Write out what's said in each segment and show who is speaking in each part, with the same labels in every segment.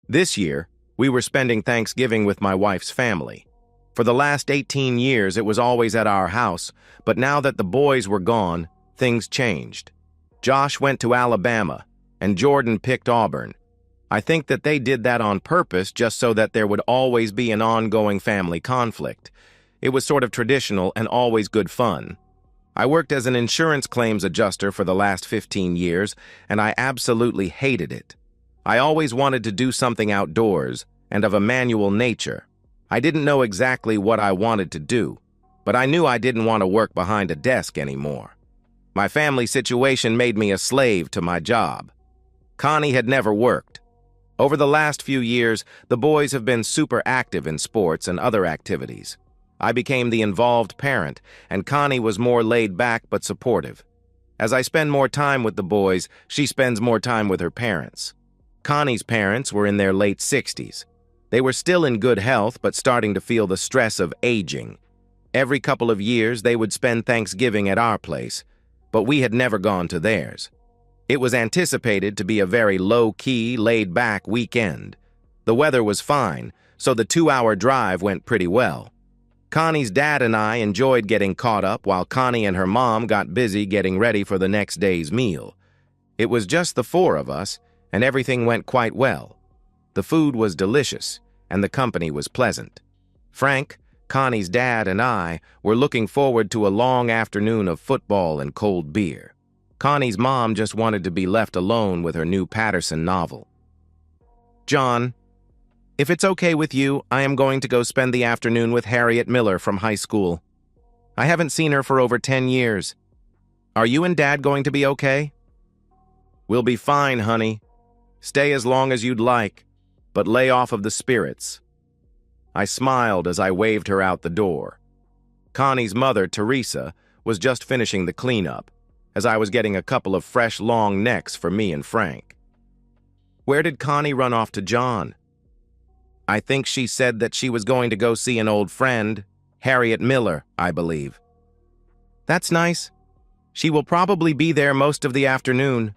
Speaker 1: This year, we were spending Thanksgiving with my wife's family. For the last 18 years, it was always at our house, but now that the boys were gone, things changed. Josh went to Alabama, and Jordan picked Auburn. I think that they did that on purpose just so that there would always be an ongoing family conflict. It was sort of traditional and always good fun. I worked as an insurance claims adjuster for the last 15 years, and I absolutely hated it. I always wanted to do something outdoors and of a manual nature. I didn't know exactly what I wanted to do, but I knew I didn't want to work behind a desk anymore. My family situation made me a slave to my job. Connie had never worked. Over the last few years, the boys have been super active in sports and other activities. I became the involved parent, and Connie was more laid back but supportive. As I spend more time with the boys, she spends more time with her parents. Connie's parents were in their late 60s. They were still in good health but starting to feel the stress of aging. Every couple of years, they would spend Thanksgiving at our place, but we had never gone to theirs. It was anticipated to be a very low-key, laid-back weekend. The weather was fine, so the 2-hour drive went pretty well. Connie's dad and I enjoyed getting caught up while Connie and her mom got busy getting ready for the next day's meal. It was just the four of us, and everything went quite well. The food was delicious, and the company was pleasant. Frank, Connie's dad, and I were looking forward to a long afternoon of football and cold beer. Connie's mom just wanted to be left alone with her new Patterson novel. "John, if it's okay with you, I am going to go spend the afternoon with Harriet Miller from high school. I haven't seen her for over 10 years. Are you and Dad going to be okay?" "We'll be fine, honey. Stay as long as you'd like, but lay off of the spirits." I smiled as I waved her out the door. Connie's mother, Teresa, was just finishing the cleanup, as I was getting a couple of fresh long necks for me and Frank. "Where did Connie run off to John?" "I think she said that she was going to go see an old friend, Harriet Miller, I believe." "That's nice. She will probably be there most of the afternoon."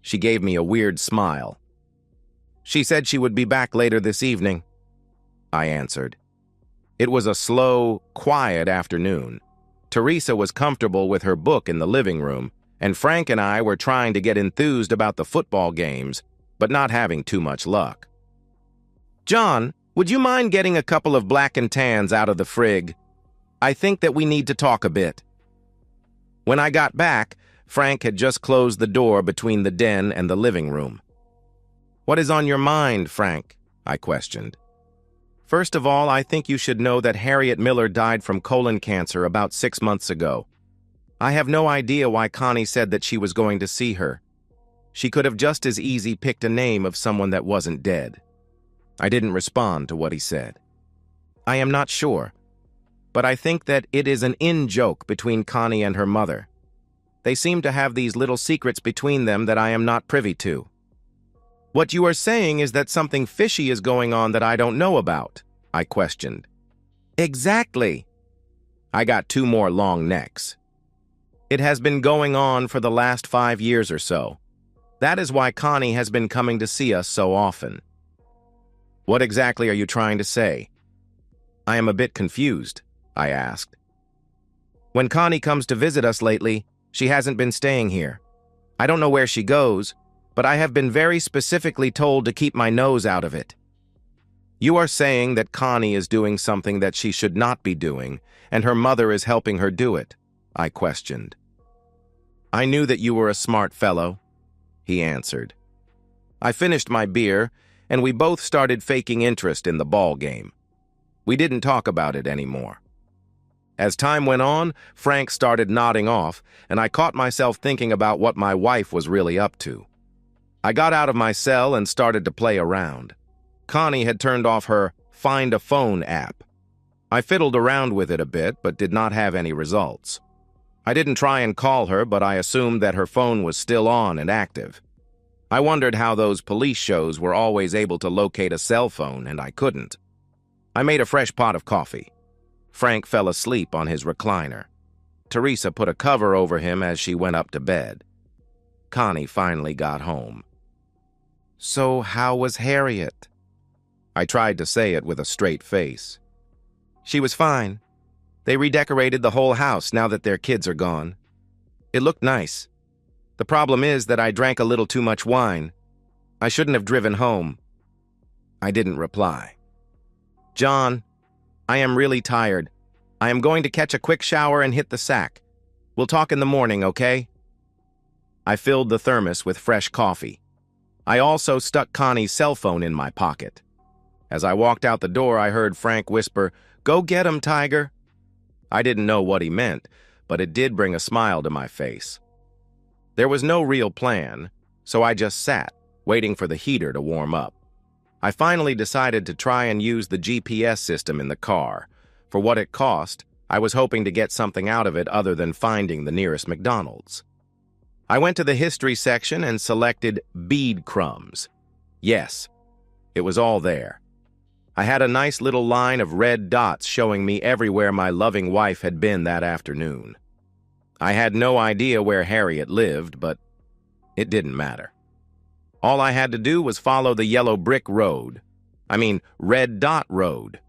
Speaker 1: She gave me a weird smile. "She said she would be back later this evening," I answered. It was a slow, quiet afternoon. Teresa was comfortable with her book in the living room, and Frank and I were trying to get enthused about the football games, but not having too much luck. "John, would you mind getting a couple of black and tans out of the frig? I think that we need to talk a bit." When I got back, Frank had just closed the door between the den and the living room. "What is on your mind, Frank?" I questioned. "First of all, I think you should know that Harriet Miller died from colon cancer about 6 months ago. I have no idea why Connie said that she was going to see her. She could have just as easy picked a name of someone that wasn't dead." I didn't respond to what he said. "I am not sure, but I think that it is an in-joke between Connie and her mother. They seem to have these little secrets between them that I am not privy to." "What you are saying is that something fishy is going on that I don't know about," I questioned. "Exactly." I got 2 more long necks. "It has been going on for the last 5 years or so. That is why Connie has been coming to see us so often." "What exactly are you trying to say?" "I am a bit confused," I asked. "When Connie comes to visit us lately, she hasn't been staying here. I don't know where she goes, but I have been very specifically told to keep my nose out of it." "You are saying that Connie is doing something that she should not be doing, and her mother is helping her do it?" I questioned. "I knew that you were a smart fellow," he answered. I finished my beer, and we both started faking interest in the ball game. We didn't talk about it anymore. As time went on, Frank started nodding off, and I caught myself thinking about what my wife was really up to. I got out of my cell and started to play around. Connie had turned off her Find a Phone app. I fiddled around with it a bit, but did not have any results. I didn't try and call her, but I assumed that her phone was still on and active. I wondered how those police shows were always able to locate a cell phone, and I couldn't. I made a fresh pot of coffee. Frank fell asleep on his recliner. Teresa put a cover over him as she went up to bed. Connie finally got home. So how was Harriet? I tried to say it with a straight face. She was fine. They redecorated the whole house now that their kids are gone. It looked nice. The problem is that I drank a little too much wine. I shouldn't have driven home. I didn't reply. John, I am really tired. I am going to catch a quick shower and hit the sack. We'll talk in the morning, okay? I filled the thermos with fresh coffee. I also stuck Connie's cell phone in my pocket. As I walked out the door, I heard Frank whisper, "Go get him, Tiger." I didn't know what he meant, but it did bring a smile to my face. There was no real plan, so I just sat, waiting for the heater to warm up. I finally decided to try and use the GPS system in the car. For what it cost, I was hoping to get something out of it other than finding the nearest McDonald's. I went to the history section and selected bead crumbs. Yes, it was all there. I had a nice little line of red dots showing me everywhere my loving wife had been that afternoon. I had no idea where Harriet lived, but it didn't matter. All I had to do was follow the yellow brick road. Red dot road.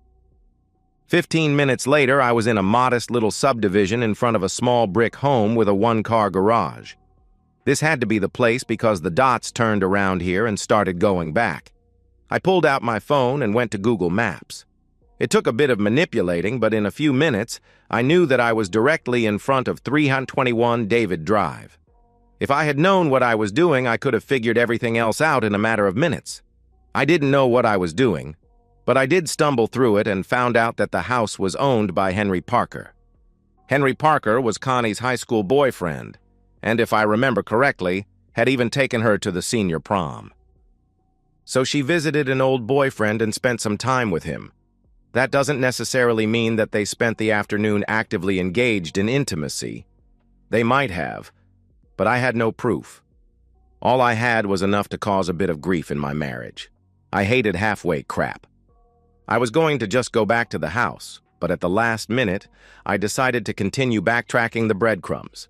Speaker 1: 15 minutes later, I was in a modest little subdivision in front of a small brick home with a one-car garage. This had to be the place because the dots turned around here and started going back. I pulled out my phone and went to Google Maps. It took a bit of manipulating, but in a few minutes, I knew that I was directly in front of 321 David Drive. If I had known what I was doing, I could have figured everything else out in a matter of minutes. I didn't know what I was doing, but I did stumble through it and found out that the house was owned by Henry Parker. Henry Parker was Connie's high school boyfriend, and if I remember correctly, had even taken her to the senior prom. So she visited an old boyfriend and spent some time with him. That doesn't necessarily mean that they spent the afternoon actively engaged in intimacy. They might have, but I had no proof. All I had was enough to cause a bit of grief in my marriage. I hated halfway crap. I was going to just go back to the house, but at the last minute, I decided to continue backtracking the breadcrumbs.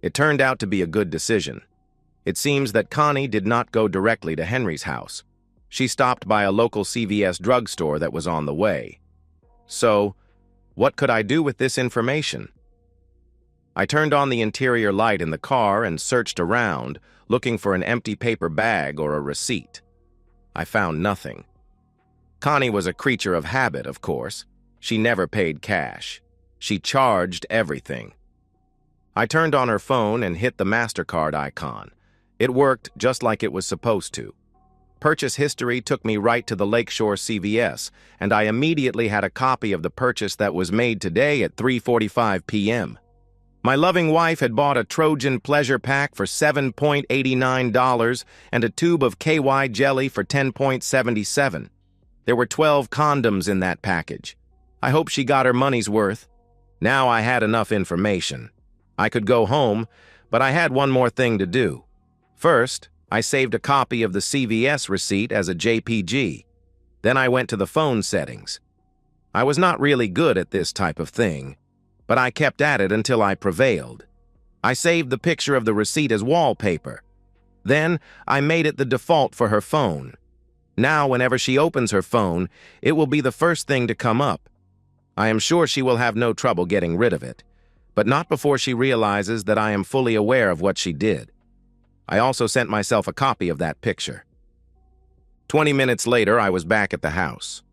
Speaker 1: It turned out to be a good decision. It seems that Connie did not go directly to Henry's house. She stopped by a local CVS drugstore that was on the way. So, what could I do with this information? I turned on the interior light in the car and searched around, looking for an empty paper bag or a receipt. I found nothing. Connie was a creature of habit, of course. She never paid cash. She charged everything. I turned on her phone and hit the MasterCard icon. It worked just like it was supposed to. Purchase history took me right to the Lakeshore CVS, and I immediately had a copy of the purchase that was made today at 3:45 p.m. My loving wife had bought a Trojan Pleasure Pack for $7.89 and a tube of KY jelly for $10.77. There were 12 condoms in that package. I hope she got her money's worth. Now I had enough information. I could go home, but I had one more thing to do. First, I saved a copy of the CVS receipt as a JPG. Then I went to the phone settings. I was not really good at this type of thing, but I kept at it until I prevailed. I saved the picture of the receipt as wallpaper. Then I made it the default for her phone. Now, whenever she opens her phone, it will be the first thing to come up. I am sure she will have no trouble getting rid of it, but not before she realizes that I am fully aware of what she did. I also sent myself a copy of that picture. 20 minutes later, I was back at the house.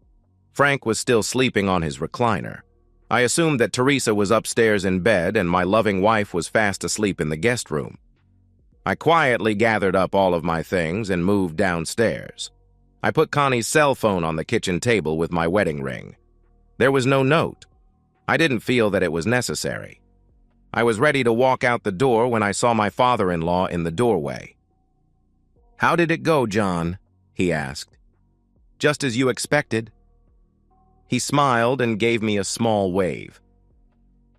Speaker 1: Frank was still sleeping on his recliner. I assumed that Teresa was upstairs in bed and my loving wife was fast asleep in the guest room. I quietly gathered up all of my things and moved downstairs. I put Connie's cell phone on the kitchen table with my wedding ring. There was no note. I didn't feel that it was necessary. I was ready to walk out the door when I saw my father-in-law in the doorway. "How did it go, John?" he asked. "Just as you expected." He smiled and gave me a small wave.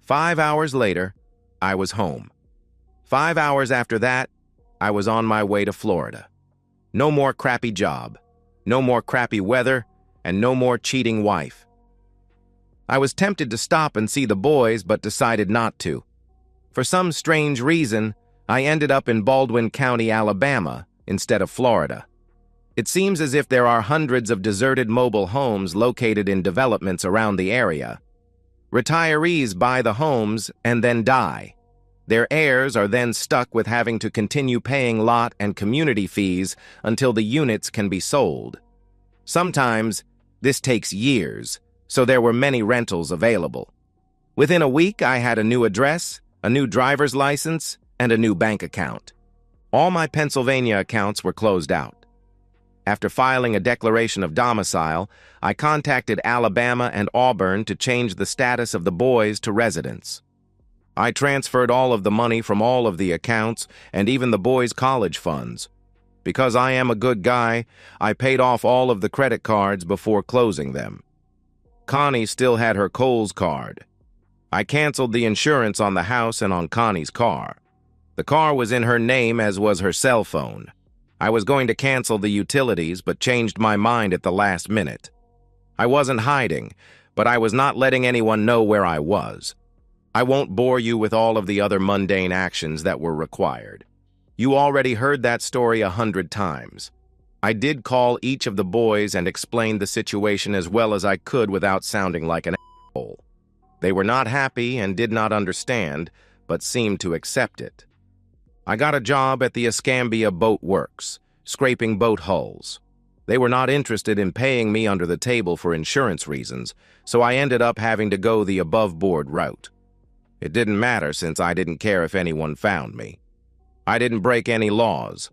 Speaker 1: 5 hours later, I was home. 5 hours after that, I was on my way to Florida. No more crappy job, no more crappy weather, and no more cheating wife. I was tempted to stop and see the boys, but decided not to. For some strange reason, I ended up in Baldwin County, Alabama, instead of Florida. It seems as if there are hundreds of deserted mobile homes located in developments around the area. Retirees buy the homes and then die. Their heirs are then stuck with having to continue paying lot and community fees until the units can be sold. Sometimes, this takes years, so there were many rentals available. Within a week, I had a new address, a new driver's license, and a new bank account. All my Pennsylvania accounts were closed out. After filing a declaration of domicile, I contacted Alabama and Auburn to change the status of the boys to residents. I transferred all of the money from all of the accounts and even the boys' college funds. Because I am a good guy, I paid off all of the credit cards before closing them. Connie still had her Kohl's card. I canceled the insurance on the house and on Connie's car. The car was in her name, as was her cell phone. I was going to cancel the utilities, but changed my mind at the last minute. I wasn't hiding, but I was not letting anyone know where I was. I won't bore you with all of the other mundane actions that were required. You already heard that story 100 times. I did call each of the boys and explained the situation as well as I could without sounding like an asshole. They were not happy and did not understand, but seemed to accept it. I got a job at the Escambia Boat Works, scraping boat hulls. They were not interested in paying me under the table for insurance reasons, so I ended up having to go the above-board route. It didn't matter since I didn't care if anyone found me. I didn't break any laws.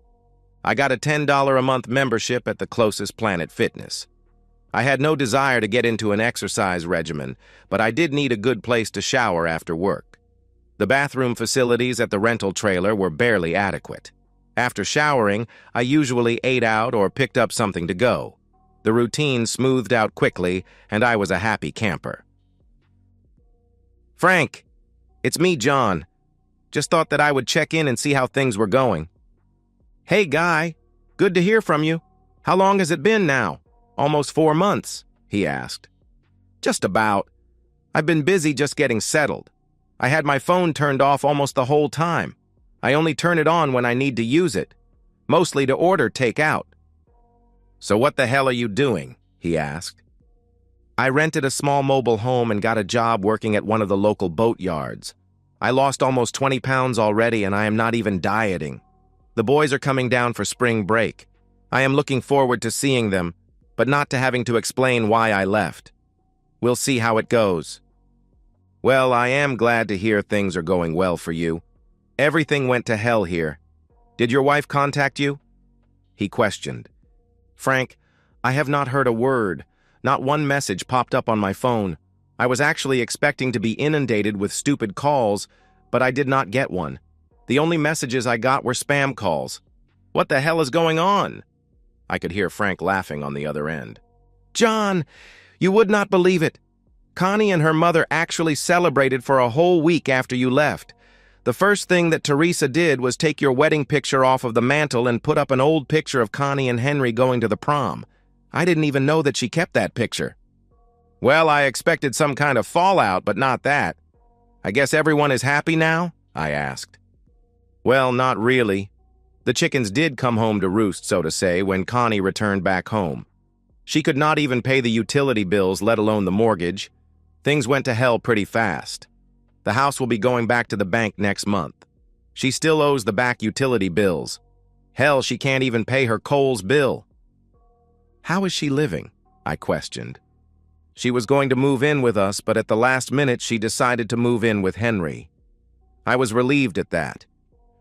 Speaker 1: I got a $10 a month membership at the closest Planet Fitness. I had no desire to get into an exercise regimen, but I did need a good place to shower after work. The bathroom facilities at the rental trailer were barely adequate. After showering, I usually ate out or picked up something to go. The routine smoothed out quickly, and I was a happy camper. Frank, it's me, John. Just thought that I would check in and see how things were going. Hey, Guy. Good to hear from you. How long has it been now? Almost 4 months, he asked. Just about. I've been busy just getting settled. I had my phone turned off almost the whole time. I only turn it on when I need to use it, mostly to order takeout. So what the hell are you doing? He asked. I rented a small mobile home and got a job working at one of the local boat yards. I lost almost 20 pounds already and I am not even dieting. The boys are coming down for spring break. I am looking forward to seeing them, but not to having to explain why I left. We'll see how it goes. Well, I am glad to hear things are going well for you. Everything went to hell here. Did your wife contact you? He questioned. Frank, I have not heard a word. Not one message popped up on my phone. I was actually expecting to be inundated with stupid calls, but I did not get one. The only messages I got were spam calls. What the hell is going on? I could hear Frank laughing on the other end. John, you would not believe it. Connie and her mother actually celebrated for a whole week after you left. The first thing that Teresa did was take your wedding picture off of the mantle and put up an old picture of Connie and Henry going to the prom. I didn't even know that she kept that picture. Well, I expected some kind of fallout, but not that. I guess everyone is happy now? I asked. Well, not really. The chickens did come home to roost, so to say, when Connie returned back home. She could not even pay the utility bills, let alone the mortgage. Things went to hell pretty fast. The house will be going back to the bank next month. She still owes the back utility bills. Hell, she can't even pay her Kohl's bill. How is she living? I questioned. She was going to move in with us, but at the last minute she decided to move in with Henry. I was relieved at that.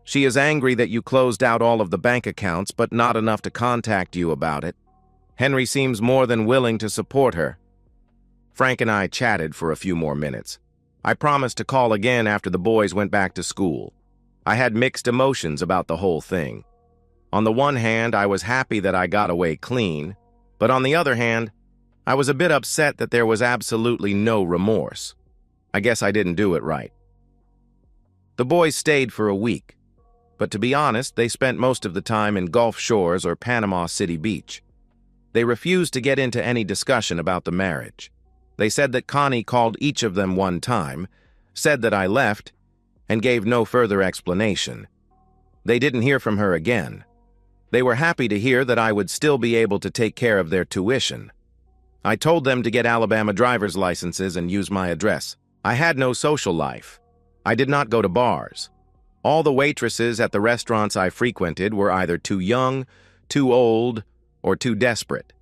Speaker 1: She is angry that you closed out all of the bank accounts, but not enough to contact you about it. Henry seems more than willing to support her. Frank and I chatted for a few more minutes. I promised to call again after the boys went back to school. I had mixed emotions about the whole thing. On the one hand, I was happy that I got away clean, but on the other hand, I was a bit upset that there was absolutely no remorse. I guess I didn't do it right. The boys stayed for a week, but to be honest, they spent most of the time in Gulf Shores or Panama City Beach. They refused to get into any discussion about the marriage. They said that Connie called each of them one time, said that I left, and gave no further explanation. They didn't hear from her again. They were happy to hear that I would still be able to take care of their tuition. I told them to get Alabama driver's licenses and use my address. I had no social life. I did not go to bars. All the waitresses at the restaurants I frequented were either too young, too old, or too desperate.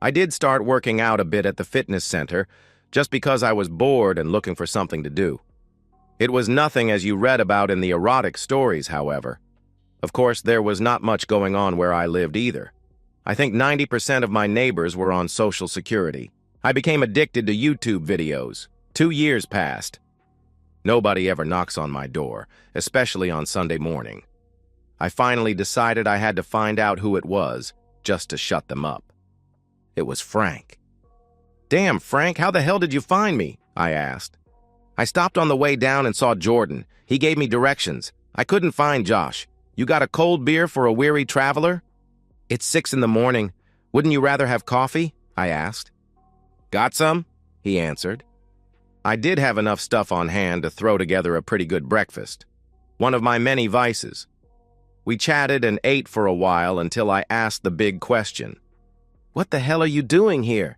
Speaker 1: I did start working out a bit at the fitness center, just because I was bored and looking for something to do. It was nothing as you read about in the erotic stories, however. Of course, there was not much going on where I lived either. I think 90% of my neighbors were on Social Security. I became addicted to YouTube videos. 2 years passed. Nobody ever knocks on my door, especially on Sunday morning. I finally decided I had to find out who it was, just to shut them up. It was Frank. "Damn, Frank, how the hell did you find me?" I asked. "I stopped on the way down and saw Jordan. He gave me directions. I couldn't find Josh. You got a cold beer for a weary traveler?" "It's 6 in the morning. Wouldn't you rather have coffee?" I asked. "Got some?" he answered. I did have enough stuff on hand to throw together a pretty good breakfast. One of my many vices. We chatted and ate for a while until I asked the big question. "What the hell are you doing here?"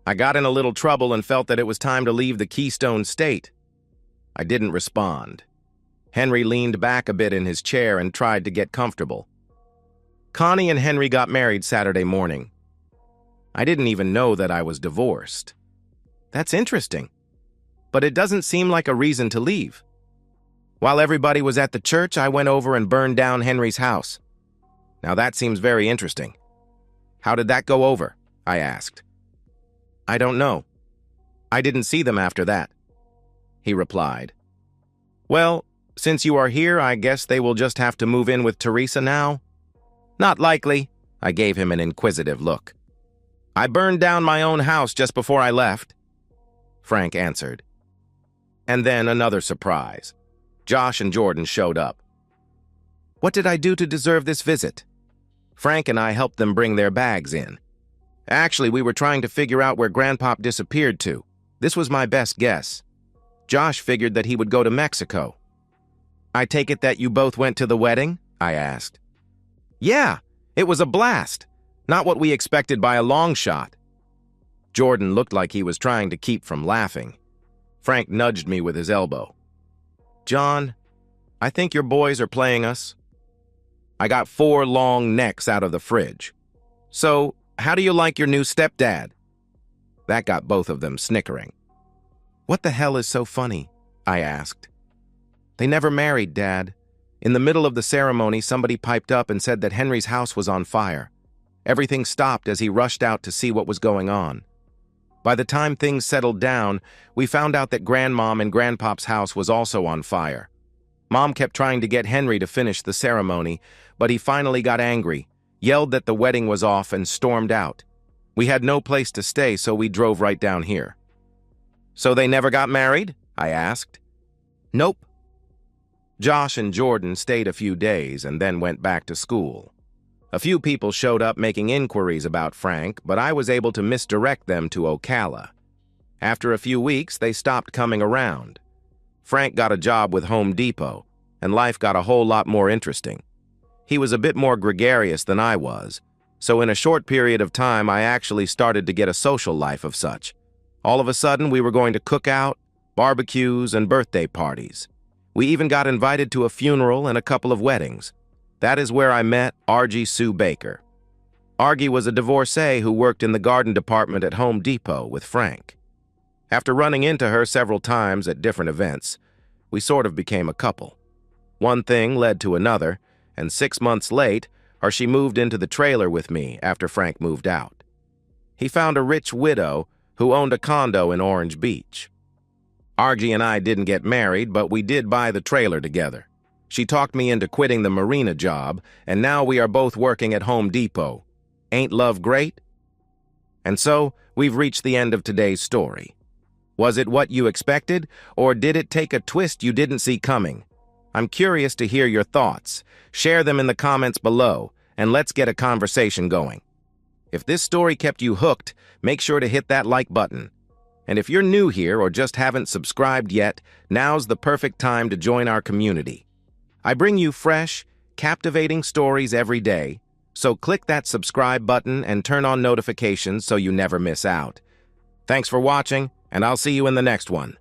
Speaker 1: I got in a little trouble and felt that it was time to leave the Keystone State. I didn't respond. Henry leaned back a bit in his chair and tried to get comfortable. Connie and Henry got married Saturday morning. I didn't even know that I was divorced. That's interesting, but it doesn't seem like a reason to leave. While everybody was at the church, I went over and burned down Henry's house. Now that seems very interesting. How did that go over? I asked. I don't know. I didn't see them after that, he replied. Well, since you are here, I guess they will just have to move in with Teresa now? Not likely, I gave him an inquisitive look. I burned down my own house just before I left, Frank answered. And then another surprise. Josh and Jordan showed up. What did I do to deserve this visit? Frank and I helped them bring their bags in. Actually, we were trying to figure out where Grandpop disappeared to. This was my best guess. Josh figured that he would go to Mexico. I take it that you both went to the wedding? I asked. Yeah, it was a blast. Not what we expected by a long shot. Jordan looked like he was trying to keep from laughing. Frank nudged me with his elbow. John, I think your boys are playing us. I got 4 long necks out of the fridge. So, how do you like your new stepdad? That got both of them snickering. What the hell is so funny? I asked. They never married, Dad. In the middle of the ceremony, somebody piped up and said that Henry's house was on fire. Everything stopped as he rushed out to see what was going on. By the time things settled down, we found out that Grandmom and Grandpop's house was also on fire. Mom kept trying to get Henry to finish the ceremony, but he finally got angry, yelled that the wedding was off, and stormed out. We had no place to stay, so we drove right down here. So they never got married? I asked. Nope. Josh and Jordan stayed a few days and then went back to school. A few people showed up making inquiries about Frank, but I was able to misdirect them to Ocala. After a few weeks, they stopped coming around. Frank got a job with Home Depot, and life got a whole lot more interesting. He was a bit more gregarious than I was, so in a short period of time, I actually started to get a social life of such. All of a sudden, we were going to cookout, barbecues, and birthday parties. We even got invited to a funeral and a couple of weddings. That is where I met Argie Sue Baker. Argie was a divorcee who worked in the garden department at Home Depot with Frank. After running into her several times at different events, we sort of became a couple. One thing led to another, and 6 months late, Argie moved into the trailer with me after Frank moved out. He found a rich widow who owned a condo in Orange Beach. Argie and I didn't get married, but we did buy the trailer together. She talked me into quitting the marina job, and now we are both working at Home Depot. Ain't love great? And so, we've reached the end of today's story. Was it what you expected, or did it take a twist you didn't see coming? I'm curious to hear your thoughts. Share them in the comments below, and let's get a conversation going. If this story kept you hooked, make sure to hit that like button. And if you're new here or just haven't subscribed yet, now's the perfect time to join our community. I bring you fresh, captivating stories every day. So click that subscribe button and turn on notifications so you never miss out. Thanks for watching, and I'll see you in the next one.